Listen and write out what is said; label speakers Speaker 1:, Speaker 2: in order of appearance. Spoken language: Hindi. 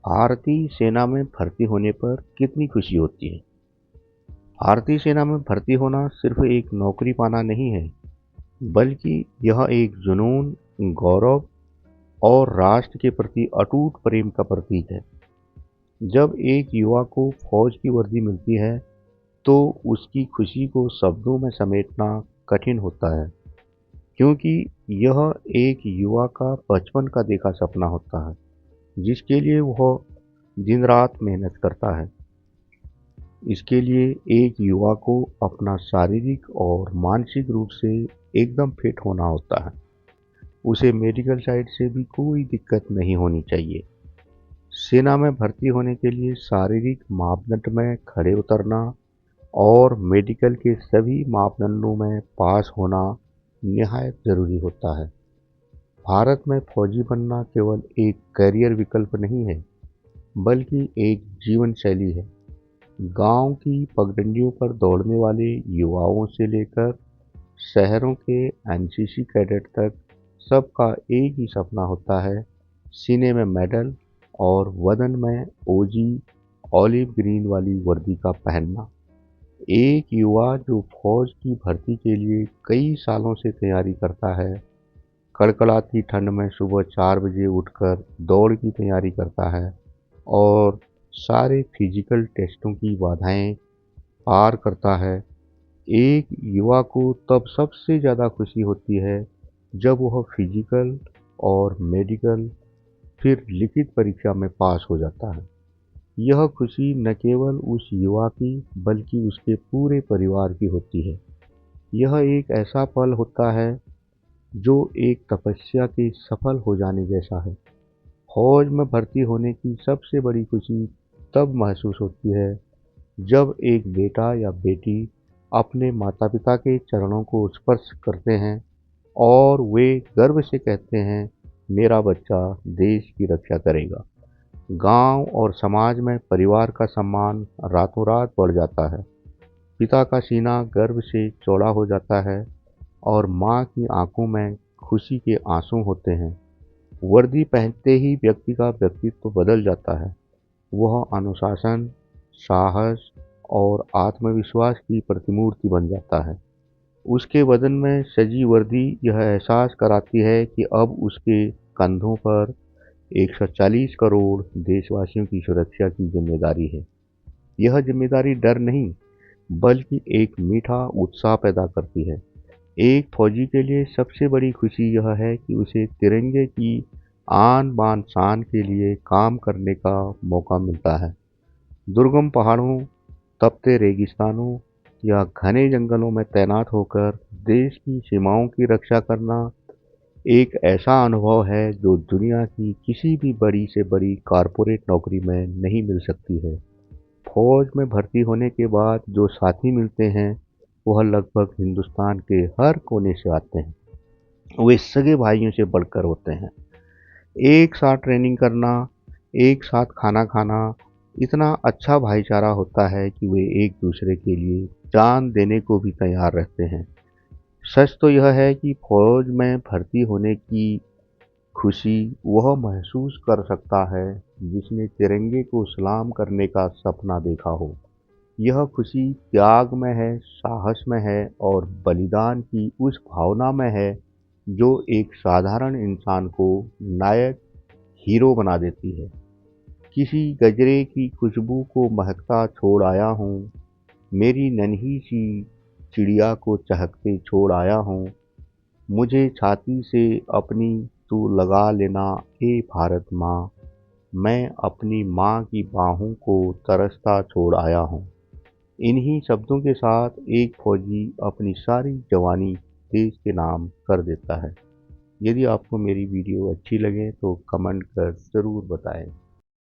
Speaker 1: भारतीय सेना में भर्ती होने पर कितनी खुशी होती है। भारतीय सेना में भर्ती होना सिर्फ एक नौकरी पाना नहीं है, बल्कि यह एक जुनून, गौरव और राष्ट्र के प्रति अटूट प्रेम का प्रतीक है। जब एक युवा को फौज की वर्दी मिलती है, तो उसकी खुशी को शब्दों में समेटना कठिन होता है, क्योंकि यह एक युवा का बचपन का देखा सपना होता है, जिसके लिए वह दिन रात मेहनत करता है। इसके लिए एक युवा को अपना शारीरिक और मानसिक रूप से एकदम फिट होना होता है। उसे मेडिकल साइड से भी कोई दिक्कत नहीं होनी चाहिए। सेना में भर्ती होने के लिए शारीरिक मापदंड में खड़े उतरना और मेडिकल के सभी मापदंडों में पास होना निहायत ज़रूरी होता है। भारत में फौजी बनना केवल एक करियर विकल्प नहीं है, बल्कि एक जीवन शैली है। गांव की पगडंडियों पर दौड़ने वाले युवाओं से लेकर शहरों के एनसीसी कैडेट तक सबका एक ही सपना होता है, सीने में मेडल और वदन में ओजी ऑलिव ग्रीन वाली वर्दी का पहनना। एक युवा जो फौज की भर्ती के लिए कई सालों से तैयारी करता है, कड़कड़ाती ठंड में सुबह 4 बजे उठकर दौड़ की तैयारी करता है और सारे फिजिकल टेस्टों की बाधाएं पार करता है। एक युवा को तब सबसे ज़्यादा खुशी होती है जब वह फिजिकल और मेडिकल फिर लिखित परीक्षा में पास हो जाता है। यह खुशी न केवल उस युवा की बल्कि उसके पूरे परिवार की होती है। यह एक ऐसा पल होता है जो एक तपस्या के सफल हो जाने जैसा है। फौज में भर्ती होने की सबसे बड़ी खुशी तब महसूस होती है जब एक बेटा या बेटी अपने माता पिता के चरणों को स्पर्श करते हैं और वे गर्व से कहते हैं, मेरा बच्चा देश की रक्षा करेगा। गांव और समाज में परिवार का सम्मान रातों रात बढ़ जाता है। पिता का सीना गर्व से चौड़ा हो जाता है और माँ की आंखों में खुशी के आंसू होते हैं। वर्दी पहनते ही व्यक्ति का व्यक्तित्व बदल जाता है। वह अनुशासन, साहस और आत्मविश्वास की प्रतिमूर्ति बन जाता है। उसके बदन में सजी वर्दी यह एहसास कराती है कि अब उसके कंधों पर 140 करोड़ देशवासियों की सुरक्षा की जिम्मेदारी है। यह जिम्मेदारी डर नहीं, बल्कि एक मीठा उत्साह पैदा करती है। एक फौजी के लिए सबसे बड़ी खुशी यह है कि उसे तिरंगे की आन बान शान के लिए काम करने का मौका मिलता है। दुर्गम पहाड़ों, तपते रेगिस्तानों या घने जंगलों में तैनात होकर देश की सीमाओं की रक्षा करना एक ऐसा अनुभव है जो दुनिया की किसी भी बड़ी से बड़ी कारपोरेट नौकरी में नहीं मिल सकती है। फौज में भर्ती होने के बाद जो साथी मिलते हैं, वह लगभग हिंदुस्तान के हर कोने से आते हैं। वे सगे भाइयों से बढ़कर होते हैं। एक साथ ट्रेनिंग करना, एक साथ खाना खाना, इतना अच्छा भाईचारा होता है कि वे एक दूसरे के लिए जान देने को भी तैयार रहते हैं। सच तो यह है कि फौज में भर्ती होने की खुशी वह महसूस कर सकता है जिसने तिरंगे को सलाम करने का सपना देखा हो। यह खुशी त्याग में है, साहस में है और बलिदान की उस भावना में है जो एक साधारण इंसान को नायक, हीरो बना देती है। किसी गजरे की खुशबू को महकता छोड़ आया हूँ, मेरी नन्ही सी चिड़िया को चहकते छोड़ आया हूँ, मुझे छाती से अपनी तू लगा लेना ए भारत माँ, मैं अपनी माँ की बाहों को तरसता छोड़ आया हूँ। इन्हीं शब्दों के साथ एक फौजी अपनी सारी जवानी देश के नाम कर देता है। यदि आपको मेरी वीडियो अच्छी लगे तो कमेंट कर ज़रूर बताएं।